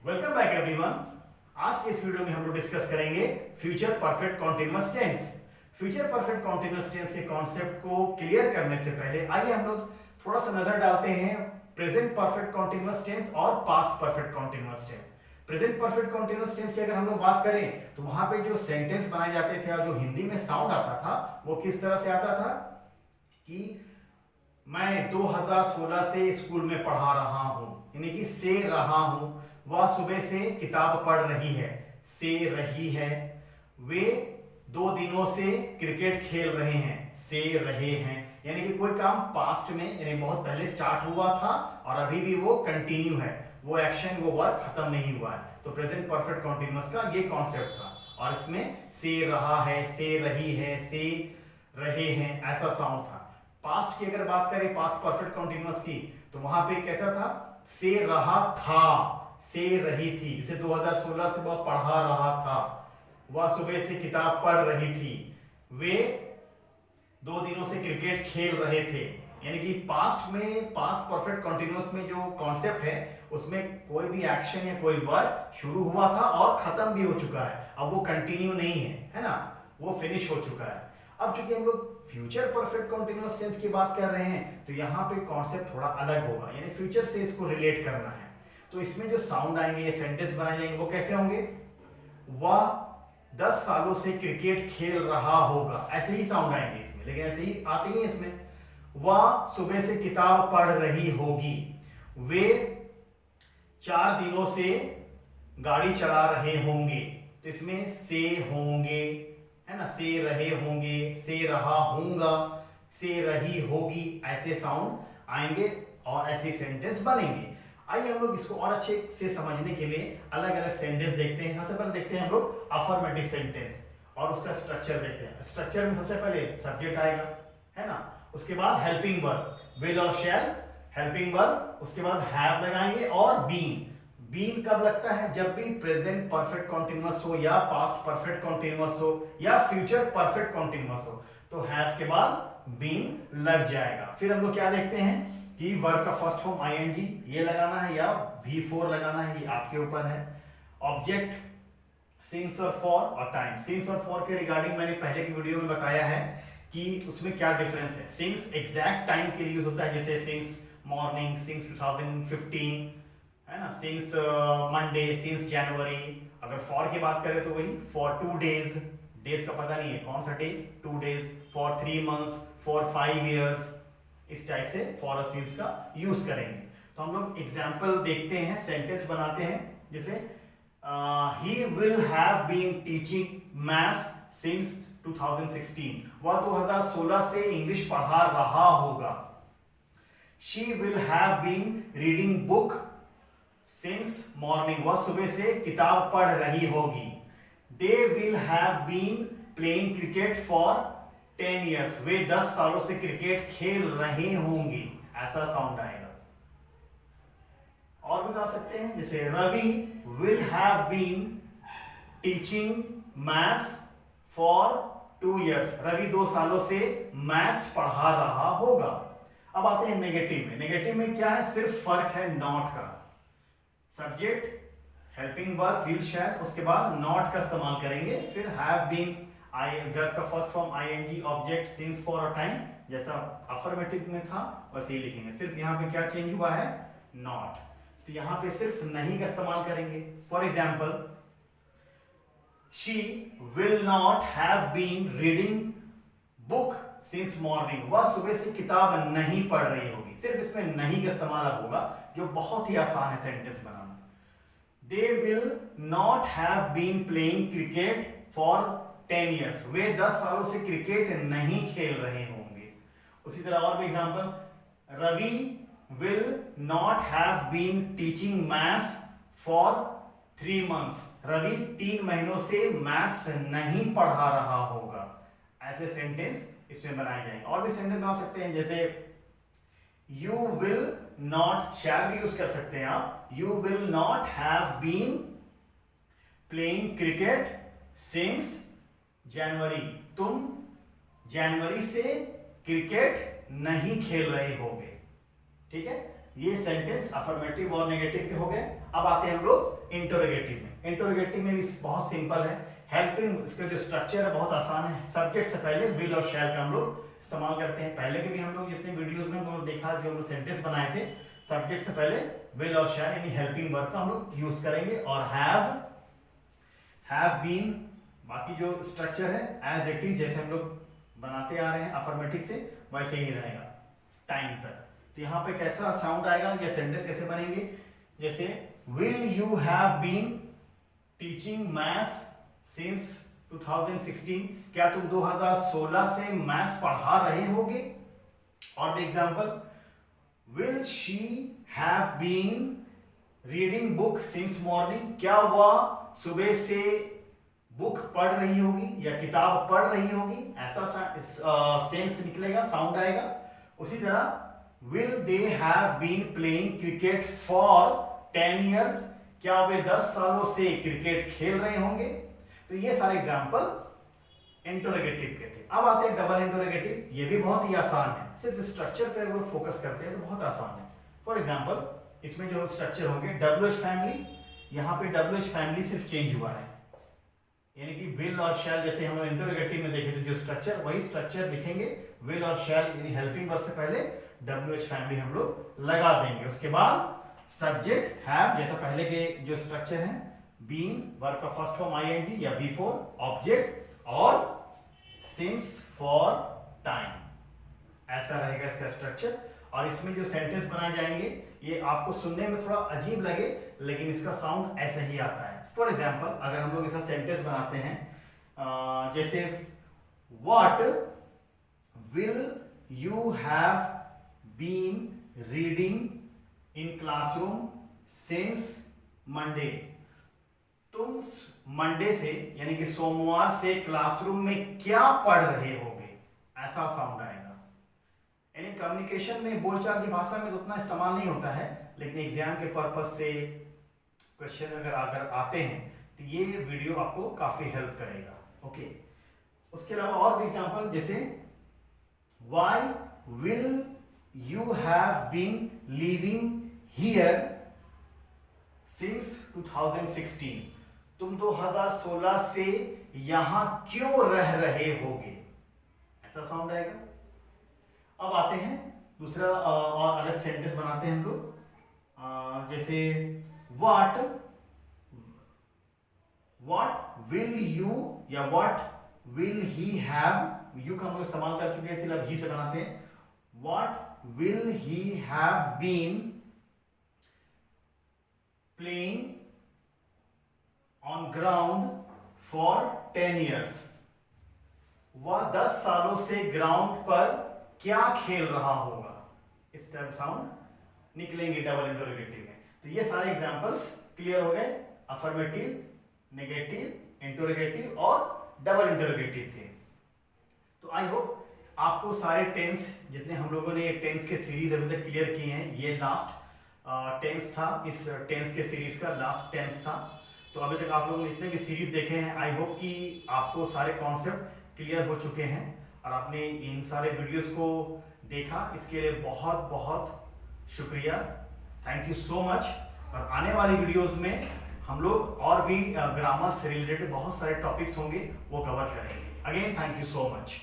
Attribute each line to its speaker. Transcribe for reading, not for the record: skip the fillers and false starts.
Speaker 1: Welcome back everyone. आज के इस वीडियो में हम लोग डिस्कस करेंगे future perfect continuous tense. Future perfect continuous tense के कॉन्सेप्ट को क्लियर करने से पहले आइए हम लोग थोड़ा सा नजर डालते हैं प्रेजेंट परफेक्ट कॉन्टिन्यूअस टेंस और past perfect continuous tense. Present perfect continuous tense की अगर हम लोग बात करें तो वहां पे जो सेंटेंस बनाए जाते थे और जो हिंदी में साउंड आता था वो किस तरह से आता था कि मैं 2016 से स्कूल में पढ़ा रहा हूं, यानी कि से रहा हूं। वह सुबह से किताब पढ़ रही है, से रही है। वे 2 दिनों से क्रिकेट खेल रहे हैं, से रहे हैं। यानी कि कोई काम पास्ट में यानी बहुत पहले स्टार्ट हुआ था और अभी भी वो कंटिन्यू है, वो एक्शन वो वर्क खत्म नहीं हुआ है। तो प्रेजेंट परफेक्ट कॉन्टिन्यूअस का ये कॉन्सेप्ट था और इसमें से रहा है, से रही है, से रहे हैं ऐसा साउंड था। पास्ट की अगर बात करें पास्ट परफेक्ट कॉन्टिन्यूअस की तो वहां पे कैसा था, से रहा था, से रही थी। जैसे 2016 से वह पढ़ा रहा था, वह सुबह से किताब पढ़ रही थी, वे 2 दिनों से क्रिकेट खेल रहे थे। यानी कि पास्ट में पास्ट परफेक्ट कॉन्टिन्यूअस में जो कॉन्सेप्ट है उसमें कोई भी एक्शन या कोई वर्क शुरू हुआ था और खत्म भी हो चुका है, अब वो कंटिन्यू नहीं है ना, वो फिनिश हो चुका है। अब चूंकि हम लोग फ्यूचर परफेक्ट कॉन्टिन्यूअस टेंस की बात कर रहे हैं तो यहाँ पे कॉन्सेप्ट थोड़ा अलग होगा, यानी फ्यूचर से इसको रिलेट करना है। तो इसमें जो साउंड आएंगे ये सेंटेंस बनाए जाएंगे वो कैसे होंगे, वह 10 सालों से क्रिकेट खेल रहा होगा, ऐसे ही साउंड आएंगे इसमें, लेकिन ऐसे ही आते ही इसमें। वह सुबह से किताब पढ़ रही होगी, वे 4 दिनों से गाड़ी चला रहे होंगे। तो इसमें से होंगे है ना, से रहे होंगे, से रहा होगा, से रही होगी, ऐसे साउंड आएंगे और ऐसे सेंटेंस बनेंगे। आइए हम लोग इसको और अच्छे से समझने के लिए अलग अलग सेंटेंस देखते हैं। सबसे पहले देखते हैं हम लोग अफर्मेटिव सेंटेंस और उसका स्ट्रक्चर देखते हैं। स्ट्रक्चर में सबसे पहले सब्जेक्ट आएगा है ना, उसके बाद हेल्पिंग वर्ब विल और शैल, हेल्पिंग वर्ब, उसके बाद हैव लगाएंगे और बीन। बीन कब लगता है, जब भी प्रेजेंट परफेक्ट कॉन्टिन्यूअस हो या पास्ट परफेक्ट कॉन्टिन्यूअस हो या फ्यूचर परफेक्ट कॉन्टिन्यूअस हो तो हैव के बाद बीन लग जाएगा। फिर हम लोग क्या देखते हैं कि वर्ब का फर्स्ट फॉर्म आईएनजी ये लगाना है या V4 लगाना है, ये आपके ऊपर है। ऑब्जेक्ट सिंस और फॉर और टाइम। सिंस और फॉर के रिगार्डिंग मैंने पहले की वीडियो में बताया है कि उसमें क्या डिफरेंस है। सिंस एग्जैक्ट टाइम के लिए यूज होता है, जैसे सिंस मॉर्निंग, सिंस 2015 है ना, सिंस मंडे, सिंस जनवरी। अगर फॉर की बात करें तो वही फॉर 2 डेज, डेज का पता नहीं है कौन सा day, 2 days, for 3 months, for 5 years, इस टाइप से फॉर अ सिंस का यूज करेंगे। तो हम लोग एग्जांपल देखते हैं, सेंटेंस बनाते हैं। जैसे he will have been teaching maths since 2016, वह 2016 से इंग्लिश पढ़ा रहा होगा। She will have been reading book since morning, वह सुबह से किताब पढ़ रही होगी। They will have been playing cricket for 10 years, वे 10 सालों से क्रिकेट खेल रहे होंगे, ऐसा साउंड आएगा। और भी बता सकते हैं, जैसे Ravi will have been teaching maths for 2 years, Ravi 2 सालों से मैथ्स पढ़ा रहा होगा। अब आते हैं नेगेटिव में। नेगेटिव में क्या है, सिर्फ फर्क है नॉट का। Subject helping verb will shall, उसके बाद नॉट का इस्तेमाल करेंगे। फिर हैव बीन वर्ब का first form ING, object since for और टाइम, जैसा अफर्मेटिव में था वैसे ही लिखेंगे। सिर्फ यहाँ पे क्या चेंज हुआ है, नॉट। तो यहाँ पे सिर्फ नहीं का इस्तेमाल करेंगे। For example she will not have been reading book since morning, वह सुबह से किताब नहीं पढ़ रही होगी। सिर्फ इसमें नहीं का इस्तेमाल अब होगा, जो बहुत ही आसान है सेंटेंस बनाना। They will not have been playing cricket for 10 years, वे 10 सालों से क्रिकेट नहीं खेल रहे होंगे। उसी तरह और भी example, Ravi will not have been teaching maths for 3 months, Ravi 3 महीनों से मैथ्स नहीं पढ़ा रहा होगा। ऐसे सेंटेंस इसमें बनाए जाएंगे। और भी सेंटेंस बना सकते हैं, जैसे यू विल नॉट, शैल भी यूज कर सकते हैं आप। You will not have been playing cricket since January, तुम जनवरी से क्रिकेट नहीं खेल रहे होगे। ठीक है, ये सेंटेंस अफर्मेटिव और नेगेटिव के हो गए। अब आते हैं हम लोग इंटरोगेटिव में। इंटरोगेटिव में भी बहुत सिंपल है। हेल्पिंग, इसका जो स्ट्रक्चर है बहुत आसान है। सब्जेक्ट से पहले विल और शैल का हम लोग इस्तेमाल करते हैं। पहले के भी हम लोग जितने वीडियोस में हम लोग देखा, जो हम लोग सेंटेंस बनाए थे, सब्जेक्ट से पहले विल और शैल यानी हेल्पिंग वर्ब का हम लोग यूज करेंगे। और हैव बीन, बाकी जो स्ट्रक्चर है एज इट इज, जैसे हम लोग बनाते आ रहे हैं अफर्मेटिव से, वैसे ही रहेगा टाइम तक। तो यहाँ पे कैसा साउंड आएगा या सेंटेंस कैसे बनेंगे, जैसे will you have been teaching maths since 2016, क्या तुम 2016 से मैथ्स पढ़ा रहे होगे। और example, will she have been reading book since morning, क्या वह सुबह से बुक पढ़ रही होगी या किताब पढ़ रही होगी, ऐसा सेंस निकलेगा, साउंड आएगा। उसी तरह will they have been playing cricket for 10 years, क्या वे 10 सालों से क्रिकेट खेल रहे होंगे। तो ये सारे एग्जांपल इंटरोगेटिव के थे। अब आते हैं डबल इंटरोगेटिव। ये भी बहुत ही आसान है, सिर्फ स्ट्रक्चर पे अगर फोकस करते हैं तो बहुत आसान है। फॉर एग्जांपल, इसमें जो स्ट्रक्चर होंगे WH फैमिली, यहाँ पे WH फैमिली सिर्फ चेंज हुआ है, यानी कि विल और शैल, जैसे हम इंटरोगेटिव में देखे थे जो स्ट्रक्चर, वही स्ट्रक्चर लिखेंगे। विल और शैल यानी हेल्पिंग वर्ब से पहले WH फैमिली हम लोग लगा देंगे। उसके बाद सब्जेक्ट हैव, जैसा पहले के जो स्ट्रक्चर है, बीन वर्ब का फर्स्ट फॉर्म ING या V4, ऑब्जेक्ट, और सिंस फॉर टाइम, ऐसा रहेगा इसका स्ट्रक्चर। और इसमें जो सेंटेंस बनाए जाएंगे ये आपको सुनने में थोड़ा अजीब लगे, लेकिन इसका साउंड ऐसे ही आता है। फॉर एग्जाम्पल, अगर हम लोग इसका सेंटेंस बनाते हैं, जैसे what will you have been reading in classroom since Monday, तुम मंडे से यानी कि सोमवार से क्लासरूम में क्या पढ़ रहे होगे, ऐसा साउंड आएगा। यानी कम्युनिकेशन में, बोलचाल की भाषा में तो उतना इस्तेमाल नहीं होता है, लेकिन एग्जाम के पर्पज से क्वेश्चन अगर आते हैं तो ये वीडियो आपको काफी हेल्प करेगा। ओके, उसके अलावा और भी एग्जांपल, जैसे why will you have been living here since 2016, तुम 2016 से यहां क्यों रह रहे होगे, ऐसा साउंड आएगा। अब आते हैं दूसरा और अलग सेंटेंस बनाते हैं हम लोग, जैसे व्हाट विल यू या what will he have, you का हम लोग इस्तेमाल कर चुके हैं, इसलिए अब ही से बनाते हैं। What will he have been playing on ground for 10 years, वह 10 सालों से ग्राउंड पर क्या खेल रहा होगा, इस टाइप साउंड निकलेंगे डबल इंटरोगेटिव में। तो ये सारे एग्जांपल्स क्लियर हो गए, अफर्मेटिव, नेगेटिव, इंटरोगेटिव और डबल इंटरोगेटिव के। तो आई होप आपको सारे टेंस, जितने हम लोगों ने टेंस के सीरीज अभी तक क्लियर किए हैं, ये लास्ट टेंस था, इस टेंस के सीरीज का लास्ट टेंस था। तो अभी तक आप लोगों ने जितने भी सीरीज देखे हैं, आई होप कि आपको सारे कॉन्सेप्ट क्लियर हो चुके हैं और आपने इन सारे वीडियोस को देखा, इसके लिए बहुत बहुत शुक्रिया, थैंक यू सो मच। और आने वाली वीडियोस में हम लोग और भी ग्रामर से रिलेटेड बहुत सारे टॉपिक्स होंगे, वो कवर करेंगे। Again thank you so much.